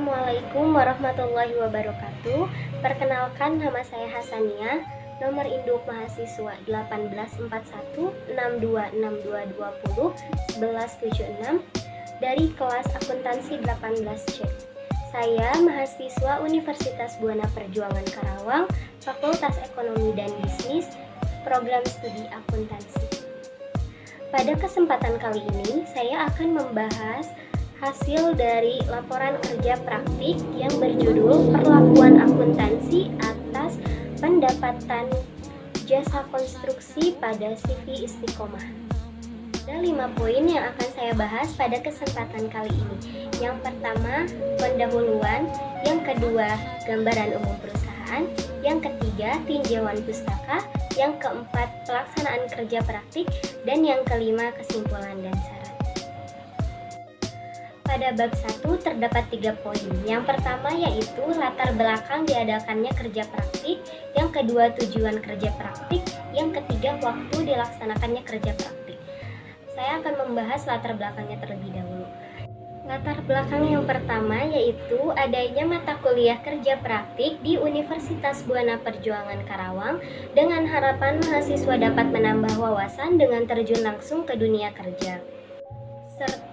Assalamualaikum warahmatullahi wabarakatuh. Perkenalkan, nama saya Hasania. Nomor induk mahasiswa 18416262201176 dari kelas akuntansi 18C. Saya mahasiswa Universitas Buana Perjuangan Karawang, Fakultas Ekonomi dan Bisnis, Program Studi Akuntansi. Pada kesempatan kali ini, saya akan membahas hasil dari laporan kerja praktik yang berjudul Perlakuan Akuntansi atas Pendapatan Jasa Konstruksi pada CV Istiqomah. Ada 5 poin yang akan saya bahas pada kesempatan kali ini. Yang pertama, pendahuluan. Yang kedua, gambaran umum perusahaan. Yang ketiga, tinjauan pustaka. Yang keempat, pelaksanaan kerja praktik. Dan yang kelima, kesimpulan dan saran. Pada bab 1 terdapat 3 poin. Yang pertama yaitu latar belakang diadakannya kerja praktik. Yang kedua, tujuan kerja praktik. Yang ketiga, waktu dilaksanakannya kerja praktik. Saya akan membahas latar belakangnya terlebih dahulu. Latar belakang yang pertama yaitu adanya mata kuliah kerja praktik di Universitas Buana Perjuangan Karawang dengan harapan mahasiswa dapat menambah wawasan dengan terjun langsung ke dunia kerja, serta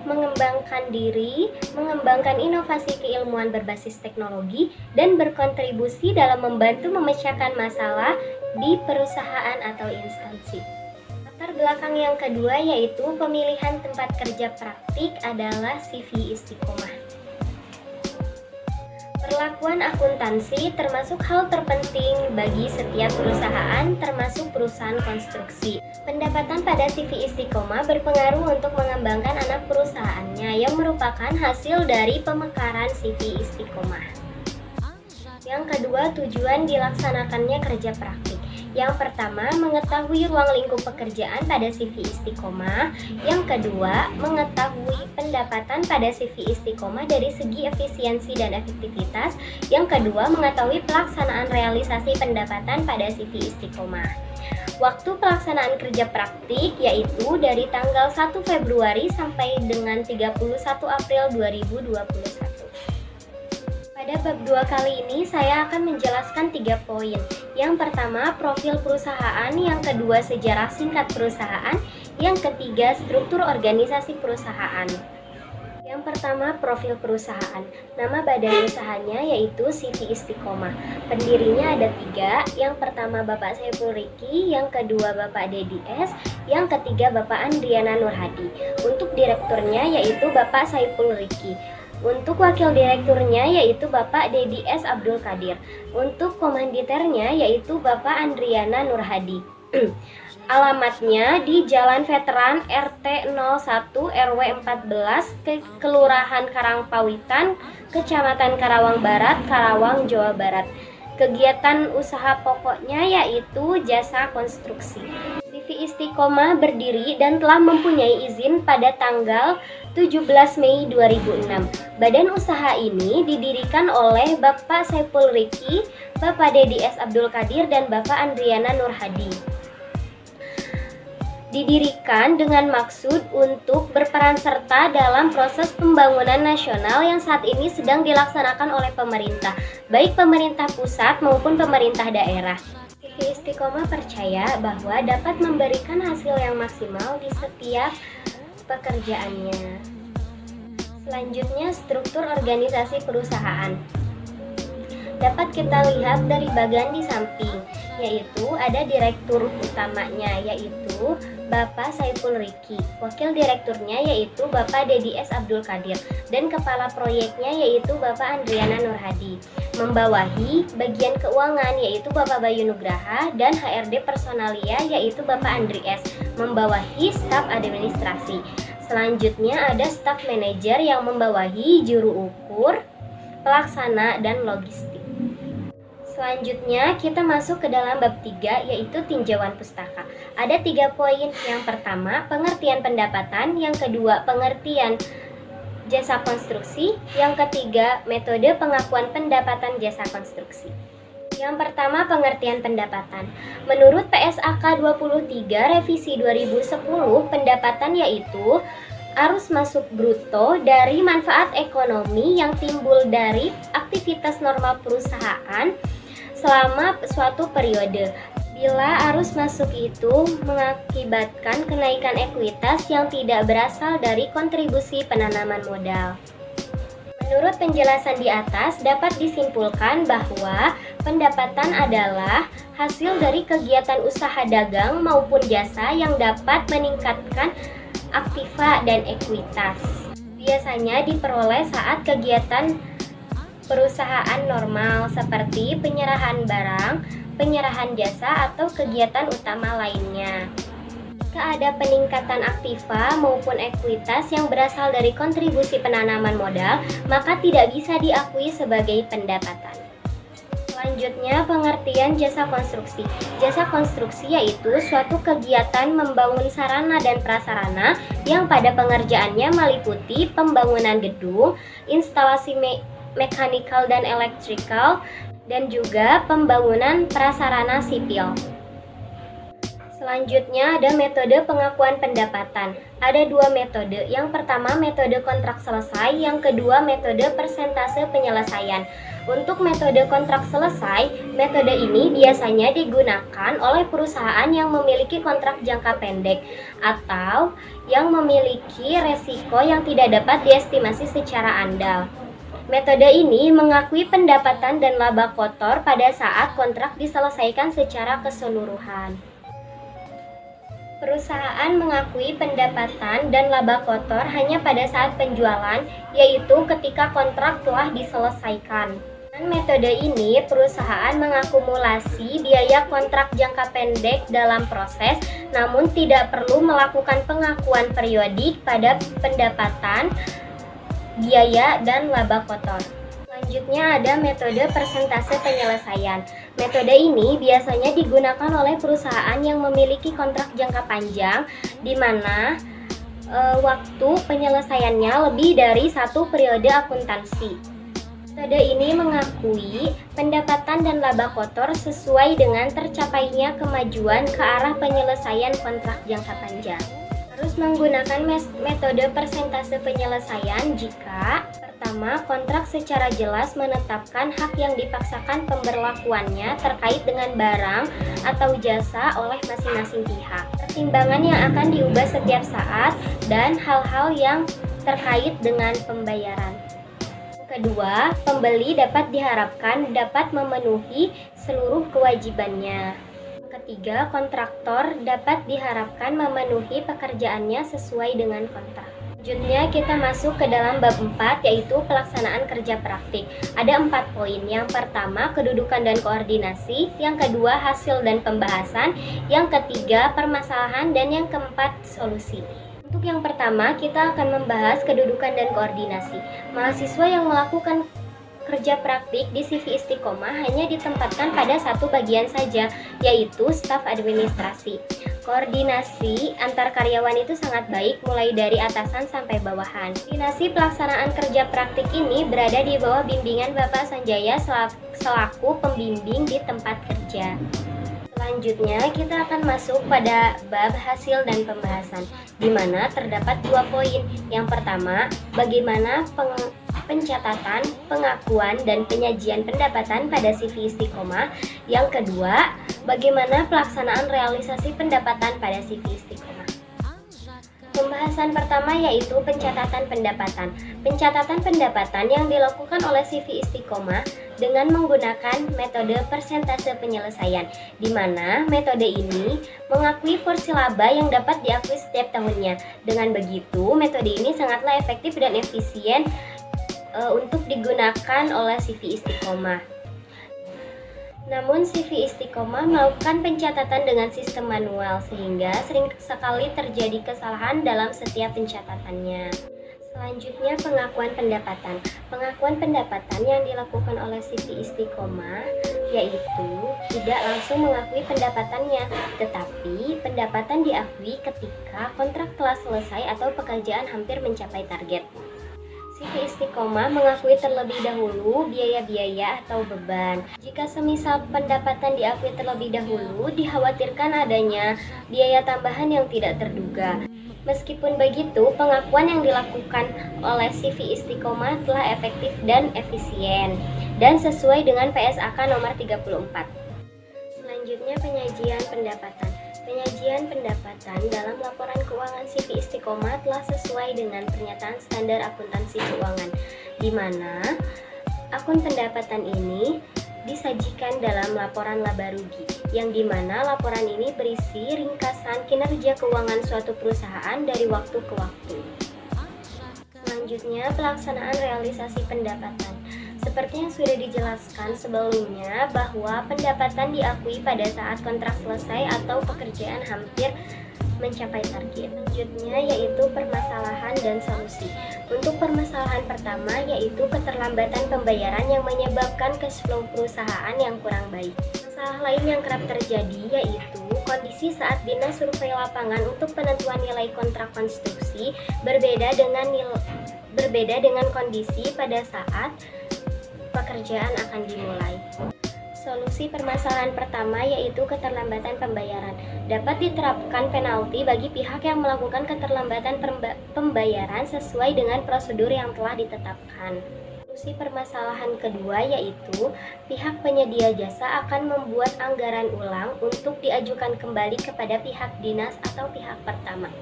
mengembangkan diri, mengembangkan inovasi keilmuan berbasis teknologi, dan berkontribusi dalam membantu memecahkan masalah di perusahaan atau instansi. Latar belakang yang kedua yaitu pemilihan tempat kerja praktik adalah CV Istiqomah. Perlakuan akuntansi termasuk hal terpenting bagi setiap perusahaan, termasuk perusahaan konstruksi. Pendapatan pada CV Istiqomah berpengaruh untuk mengembangkan anak perusahaannya yang merupakan hasil dari pemekaran CV Istiqomah. Yang kedua, tujuan dilaksanakannya kerja praktik. Yang pertama, mengetahui ruang lingkup pekerjaan pada CV Istiqomah. Yang kedua, mengetahui pendapatan pada CV Istiqomah dari segi efisiensi dan efektivitas. Yang kedua, mengetahui pelaksanaan realisasi pendapatan pada CV Istiqomah. Waktu pelaksanaan kerja praktik yaitu dari tanggal 1 Februari sampai dengan 31 April 2021. Pada bab 2 kali ini saya akan menjelaskan 3 poin. Yang pertama, profil perusahaan. Yang kedua, sejarah singkat perusahaan. Yang ketiga, struktur organisasi perusahaan. Yang pertama, profil perusahaan. Nama badan usahanya yaitu CV Istiqomah. Pendirinya ada 3. Yang pertama, Bapak Saiful Riki. Yang kedua, Bapak Dedi S. Yang ketiga, Bapak Andriana Nurhadi. Untuk direkturnya yaitu Bapak Saiful Riki. Untuk wakil direkturnya yaitu Bapak Dedi S. Abdul Qadir. Untuk komanditernya yaitu Bapak Andriana Nurhadi. Alamatnya di Jalan Veteran RT 01 RW 14 Kelurahan Karangpawitan, Kecamatan Karawang Barat, Karawang, Jawa Barat. Kegiatan usaha pokoknya yaitu jasa konstruksi. CV Istiqomah berdiri dan telah mempunyai izin pada tanggal 17 Mei 2006. Badan usaha ini didirikan oleh Bapak Saiful Riki, Bapak Dedi S. Abdul Qadir, dan Bapak Andriana Nurhadi. Didirikan dengan maksud untuk berperan serta dalam proses pembangunan nasional yang saat ini sedang dilaksanakan oleh pemerintah, baik pemerintah pusat maupun pemerintah daerah. CV Istiqomah percaya bahwa dapat memberikan hasil yang maksimal di setiap pekerjaannya. Selanjutnya, struktur organisasi perusahaan. Dapat kita lihat dari bagian di samping, yaitu ada direktur utamanya yaitu Bapak Saiful Riki, wakil direkturnya yaitu Bapak Dedi S. Abdul Qadir, dan kepala proyeknya yaitu Bapak Andriana Nurhadi. Membawahi bagian keuangan yaitu Bapak Bayu Nugraha, dan HRD personalia yaitu Bapak Andri S. Membawahi staf administrasi. Selanjutnya ada staf manajer yang membawahi juru ukur, pelaksana, dan logistik. Selanjutnya kita masuk ke dalam bab 3 yaitu tinjauan pustaka. Ada 3 poin. Yang pertama, pengertian pendapatan. Yang kedua, pengertian jasa konstruksi. Yang ketiga, metode pengakuan pendapatan jasa konstruksi. Yang pertama, pengertian pendapatan. Menurut PSAK 23 revisi 2010, pendapatan yaitu arus masuk bruto dari manfaat ekonomi yang timbul dari aktivitas normal perusahaan selama suatu periode. Bila arus masuk itu mengakibatkan kenaikan ekuitas yang tidak berasal dari kontribusi penanaman modal. Menurut penjelasan di atas, dapat disimpulkan bahwa pendapatan adalah hasil dari kegiatan usaha dagang maupun jasa yang dapat meningkatkan aktiva dan ekuitas. Biasanya diperoleh saat kegiatan perusahaan normal seperti penyerahan barang, penyerahan jasa, atau kegiatan utama lainnya. Jika ada peningkatan aktiva maupun ekuitas yang berasal dari kontribusi penanaman modal, maka tidak bisa diakui sebagai pendapatan. Selanjutnya, pengertian jasa konstruksi. Jasa konstruksi yaitu suatu kegiatan membangun sarana dan prasarana yang pada pengerjaannya meliputi pembangunan gedung, instalasi mekanikal dan elektrikal, dan juga pembangunan prasarana sipil. Selanjutnya ada metode pengakuan pendapatan. Ada dua metode. Yang pertama metode kontrak selesai, yang kedua metode persentase penyelesaian. Untuk metode kontrak selesai, metode ini biasanya digunakan oleh perusahaan yang memiliki kontrak jangka pendek atau yang memiliki resiko yang tidak dapat diestimasi secara andal. Metode ini mengakui pendapatan dan laba kotor pada saat kontrak diselesaikan secara keseluruhan. Perusahaan mengakui pendapatan dan laba kotor hanya pada saat penjualan, yaitu ketika kontrak telah diselesaikan. Dengan metode ini, perusahaan mengakumulasi biaya kontrak jangka pendek dalam proses, namun tidak perlu melakukan pengakuan periodik pada pendapatan, biaya, dan laba kotor. Selanjutnya ada metode persentase penyelesaian. Metode ini biasanya digunakan oleh perusahaan yang memiliki kontrak jangka panjang, di mana waktu penyelesaiannya lebih dari satu periode akuntansi. Metode ini mengakui pendapatan dan laba kotor sesuai dengan tercapainya kemajuan ke arah penyelesaian kontrak jangka panjang. Harus menggunakan metode persentase penyelesaian jika pertama, kontrak secara jelas menetapkan hak yang dipaksakan pemberlakuannya terkait dengan barang atau jasa oleh masing-masing pihak, pertimbangan yang akan diubah setiap saat, dan hal-hal yang terkait dengan pembayaran. Kedua, pembeli dapat diharapkan dapat memenuhi seluruh kewajibannya. Ketiga, kontraktor dapat diharapkan memenuhi pekerjaannya sesuai dengan kontrak. Selanjutnya kita masuk ke dalam bab 4, yaitu pelaksanaan kerja praktik. Ada 4 poin. Yang pertama, kedudukan dan koordinasi. Yang kedua, hasil dan pembahasan. Yang ketiga, permasalahan. Dan yang keempat, solusi. Untuk yang pertama, kita akan membahas kedudukan dan koordinasi. Mahasiswa yang melakukan kerja praktik di CV Istiqomah hanya ditempatkan pada satu bagian saja, yaitu staf administrasi. Koordinasi antar karyawan itu sangat baik, mulai dari atasan sampai bawahan. Koordinasi pelaksanaan kerja praktik ini berada di bawah bimbingan Bapak Sanjaya selaku pembimbing di tempat kerja. Selanjutnya kita akan masuk pada bab hasil dan pembahasan, di mana terdapat 2 poin. Yang pertama, bagaimana pencatatan, pengakuan, dan penyajian pendapatan pada CV Istiqomah. Yang kedua, bagaimana pelaksanaan realisasi pendapatan pada CV Istiqomah. Pembahasan pertama yaitu pencatatan pendapatan. Pencatatan pendapatan yang dilakukan oleh CV Istiqomah dengan menggunakan metode persentase penyelesaian, di mana metode ini mengakui porsi laba yang dapat diakui setiap tahunnya. Dengan begitu, metode ini sangatlah efektif dan efisien untuk digunakan oleh CV Istiqomah. Namun CV Istiqomah melakukan pencatatan dengan sistem manual, sehingga sering sekali terjadi kesalahan dalam setiap pencatatannya. Selanjutnya, pengakuan pendapatan. Pengakuan pendapatan yang dilakukan oleh CV Istiqomah yaitu tidak langsung mengakui pendapatannya, tetapi pendapatan diakui ketika kontrak telah selesai atau pekerjaan hampir mencapai target. CV Istiqomah mengakui terlebih dahulu biaya-biaya atau beban. Jika semisal pendapatan diakui terlebih dahulu, dikhawatirkan adanya biaya tambahan yang tidak terduga. Meskipun begitu, pengakuan yang dilakukan oleh CV Istiqomah telah efektif dan efisien dan sesuai dengan PSAK nomor 34. Selanjutnya, penyajian pendapatan. Penyajian pendapatan dalam laporan keuangan CV Istiqomah telah sesuai dengan pernyataan standar akuntansi keuangan, di mana akun pendapatan ini disajikan dalam laporan laba rugi, yang dimana laporan ini berisi ringkasan kinerja keuangan suatu perusahaan dari waktu ke waktu. Selanjutnya, pelaksanaan realisasi pendapatan. Seperti yang sudah dijelaskan sebelumnya bahwa pendapatan diakui pada saat kontrak selesai atau pekerjaan hampir mencapai target. Selanjutnya yaitu permasalahan dan solusi. Untuk permasalahan pertama yaitu keterlambatan pembayaran yang menyebabkan cash flow perusahaan yang kurang baik. Masalah lain yang kerap terjadi yaitu kondisi saat dinas survei lapangan untuk penentuan nilai kontrak konstruksi berbeda dengan kondisi pada saat pekerjaan akan dimulai. Solusi permasalahan pertama yaitu keterlambatan pembayaran. Dapat diterapkan penalti bagi pihak yang melakukan keterlambatan pembayaran sesuai dengan prosedur yang telah ditetapkan. Solusi permasalahan kedua yaitu pihak penyedia jasa akan membuat anggaran ulang untuk diajukan kembali kepada pihak dinas atau pihak pertama.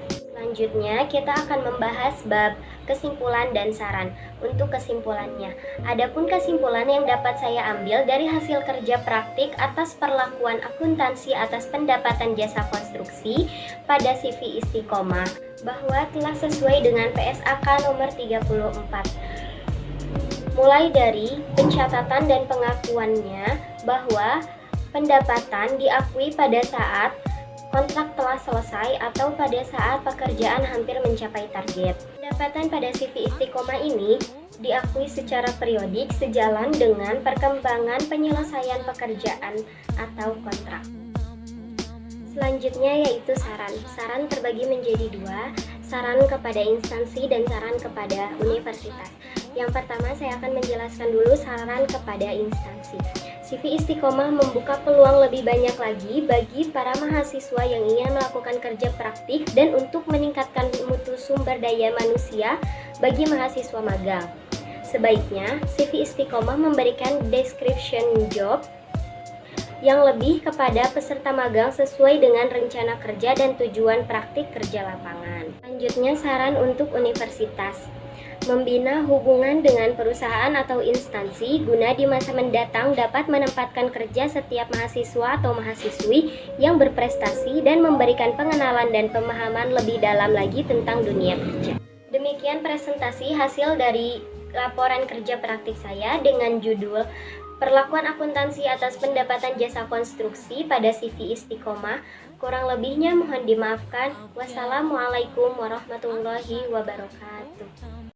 Selanjutnya, kita akan membahas bab kesimpulan dan saran. Untuk kesimpulannya, adapun kesimpulan yang dapat saya ambil dari hasil kerja praktik atas perlakuan akuntansi atas pendapatan jasa konstruksi pada CV Istiqomah bahwa telah sesuai dengan PSAK nomor 34. Mulai dari pencatatan dan pengakuannya bahwa pendapatan diakui pada saat kontrak telah selesai atau pada saat pekerjaan hampir mencapai target. Pendapatan pada CV Istiqomah ini diakui secara periodik sejalan dengan perkembangan penyelesaian pekerjaan atau kontrak. Selanjutnya yaitu saran. Saran terbagi menjadi dua, saran kepada instansi dan saran kepada universitas. Yang pertama saya akan menjelaskan dulu saran kepada instansi. CV Istiqomah membuka peluang lebih banyak lagi bagi para mahasiswa yang ingin melakukan kerja praktik dan untuk meningkatkan mutu sumber daya manusia bagi mahasiswa magang. Sebaiknya, CV Istiqomah memberikan description job yang lebih kepada peserta magang sesuai dengan rencana kerja dan tujuan praktik kerja lapangan. Selanjutnya, saran untuk universitas. Membina hubungan dengan perusahaan atau instansi guna di masa mendatang dapat menempatkan kerja setiap mahasiswa atau mahasiswi yang berprestasi dan memberikan pengenalan dan pemahaman lebih dalam lagi tentang dunia kerja. Demikian presentasi hasil dari laporan kerja praktik saya dengan judul Perlakuan Akuntansi atas Pendapatan Jasa Konstruksi pada CV Istiqomah. Kurang lebihnya mohon dimaafkan. Wassalamualaikum warahmatullahi wabarakatuh.